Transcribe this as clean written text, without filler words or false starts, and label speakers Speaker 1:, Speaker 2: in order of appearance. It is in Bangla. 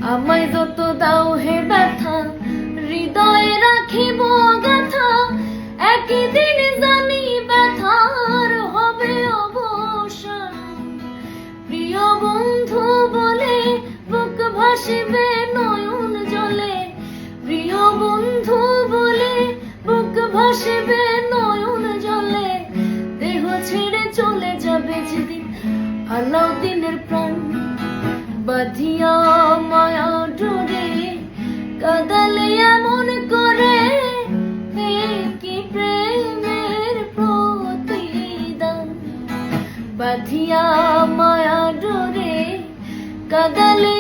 Speaker 1: আমায় যত দাও হে ব্যথা, হৃদয়ে রাখিব গাথা। একই দিন জানি ব্যথার হবে অবসান। প্রিয় বন্ধু বলে বুক ভাসিবে নয়ন জলে। প্রিয় বন্ধু বলে বুক ভাসিবে নয়ন জলে। দেহ ছেড়ে চলে যাবে যেদিন আলাউদ্দিনের প্রাণ। বাঁধিয়া মায়া ডোরে কাদালে এমন করে, কি প্রেমের প্রতিদান। বাঁধিয়া মায়া ডোরে কাদালে